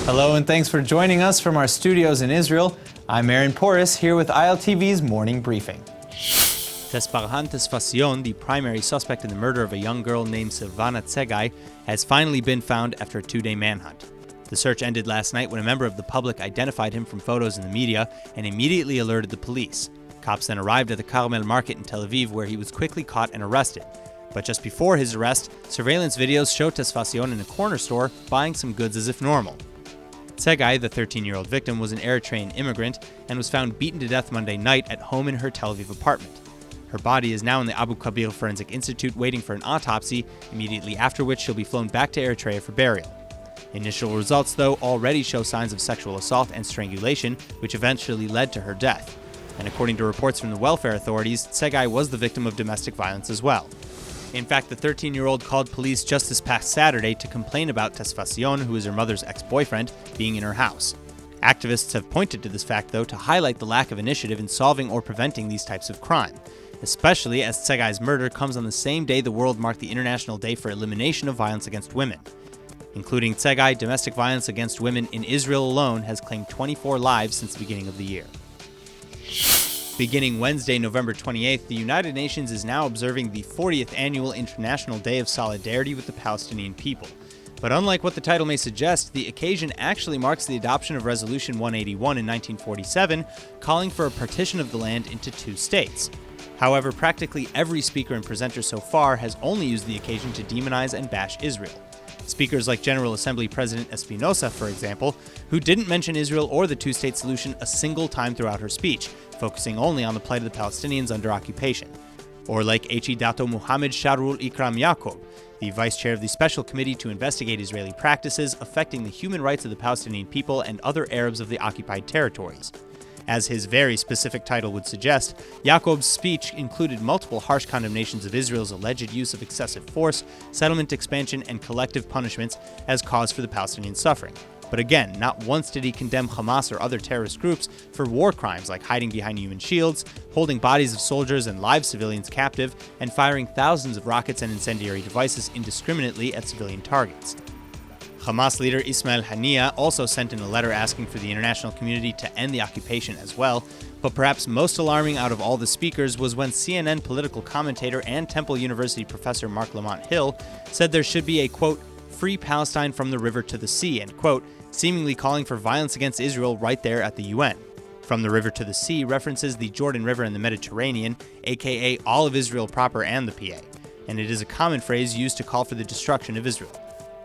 Hello and thanks for joining us from our studios in Israel. I'm Aaron Porras here with ILTV's morning briefing. Tesparhan Tesfacion, the primary suspect in the murder of a young girl named Savana Sei, has finally been found after a two-day manhunt. The search ended last night when a member of the public identified him from photos in the media and immediately alerted the police. Cops then arrived at the Carmel market in Tel Aviv, where he was quickly caught and arrested. But just before his arrest, surveillance videos showed Tesfacion in a corner store buying some goods as if normal. Sei, the 13-year-old victim, was an Eritrean immigrant and was found beaten to death Monday night at home in her Tel Aviv apartment. Her body is now in the Abu Kabir Forensic Institute waiting for an autopsy, immediately after which she'll be flown back to Eritrea for burial. Initial results, though, already show signs of sexual assault and strangulation, which eventually led to her death. And according to reports from the welfare authorities, Sei was the victim of domestic violence as well. In fact, the 13-year-old called police just this past Saturday to complain about Tesfacion, who is her mother's ex-boyfriend, being in her house. Activists have pointed to this fact, though, to highlight the lack of initiative in solving or preventing these types of crime, especially as Segai's murder comes on the same day the world marked the International Day for Elimination of Violence Against Women. Including Sei, domestic violence against women in Israel alone has claimed 24 lives since the beginning of the year. Beginning Wednesday, November 28th, the United Nations is now observing the 40th Annual International Day of Solidarity with the Palestinian people. But unlike what the title may suggest, the occasion actually marks the adoption of Resolution 181 in 1947, calling for a partition of the land into two states. However, practically every speaker and presenter so far has only used the occasion to demonize and bash Israel. Speakers like General Assembly President Espinosa, for example, who didn't mention Israel or the two-state solution a single time throughout her speech, focusing only on the plight of the Palestinians under occupation. Or like Dato Muhammad Sharul Ikram Yaakov, the vice chair of the Special Committee to investigate Israeli practices affecting the human rights of the Palestinian people and other Arabs of the occupied territories. As his very specific title would suggest, Yaakov's speech included multiple harsh condemnations of Israel's alleged use of excessive force, settlement expansion, and collective punishments as cause for the Palestinian suffering. But again, not once did he condemn Hamas or other terrorist groups for war crimes like hiding behind human shields, holding bodies of soldiers and live civilians captive, and firing thousands of rockets and incendiary devices indiscriminately at civilian targets. Hamas leader Ismail Haniyeh also sent in a letter asking for the international community to end the occupation as well, but perhaps most alarming out of all the speakers was when CNN political commentator and Temple University professor Mark Lamont Hill said there should be a, quote, free Palestine from the river to the sea, end quote, seemingly calling for violence against Israel right there at the UN. From the river to the sea references the Jordan River and the Mediterranean, aka all of Israel proper and the PA, and it is a common phrase used to call for the destruction of Israel.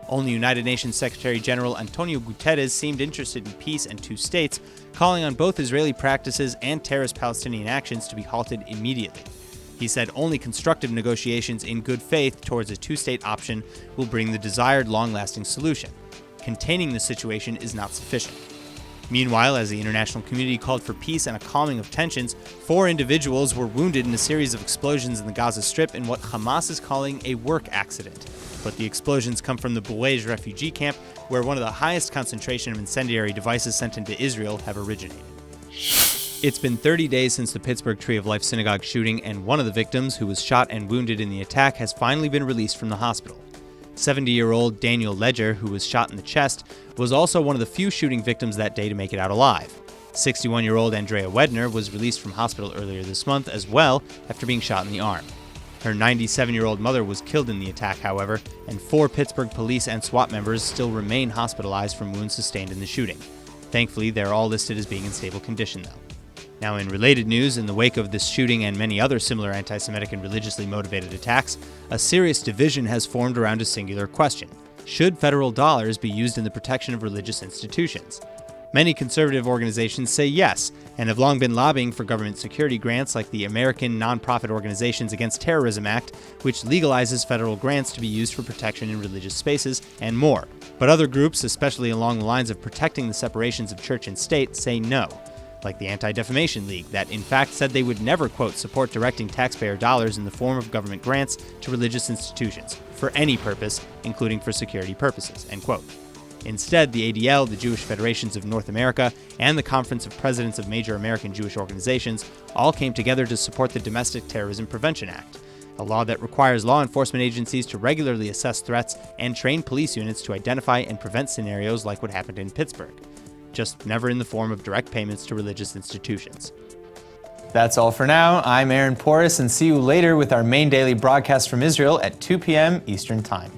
Only United Nations Secretary General Antonio Guterres seemed interested in peace and two states, calling on both Israeli practices and terrorist Palestinian actions to be halted immediately. He said only constructive negotiations in good faith towards a two-state option will bring the desired long-lasting solution. Containing the situation is not sufficient. Meanwhile, as the international community called for peace and a calming of tensions, 4 individuals were wounded in a series of explosions in the Gaza Strip in what Hamas is calling a work accident. But the explosions come from the Buwaj refugee camp, where one of the highest concentration of incendiary devices sent into Israel have originated. It's been 30 days since the Pittsburgh Tree of Life synagogue shooting, and one of the victims, who was shot and wounded in the attack, has finally been released from the hospital. 70-year-old Daniel Ledger, who was shot in the chest, was also one of the few shooting victims that day to make it out alive. 61-year-old Andrea Wedner was released from hospital earlier this month as well after being shot in the arm. Her 97-year-old mother was killed in the attack, however, and 4 Pittsburgh police and SWAT members still remain hospitalized from wounds sustained in the shooting. Thankfully, they're all listed as being in stable condition, though. Now, in related news, in the wake of this shooting and many other similar anti-Semitic and religiously motivated attacks, a serious division has formed around a singular question. Should federal dollars be used in the protection of religious institutions? Many conservative organizations say yes, and have long been lobbying for government security grants like the American Nonprofit Organizations Against Terrorism Act, which legalizes federal grants to be used for protection in religious spaces, and more. But other groups, especially along the lines of protecting the separations of church and state, say no, like the Anti-Defamation League, that in fact said they would never, quote, support directing taxpayer dollars in the form of government grants to religious institutions, for any purpose, including for security purposes, end quote. Instead, the ADL, the Jewish Federations of North America, and the Conference of Presidents of Major American Jewish Organizations all came together to support the Domestic Terrorism Prevention Act. a law that requires law enforcement agencies to regularly assess threats and train police units to identify and prevent scenarios like what happened in Pittsburgh, just never in the form of direct payments to religious institutions. That's all for now. I'm Aaron Porras, and see you later with our main daily broadcast from Israel at 2 p.m. Eastern Time.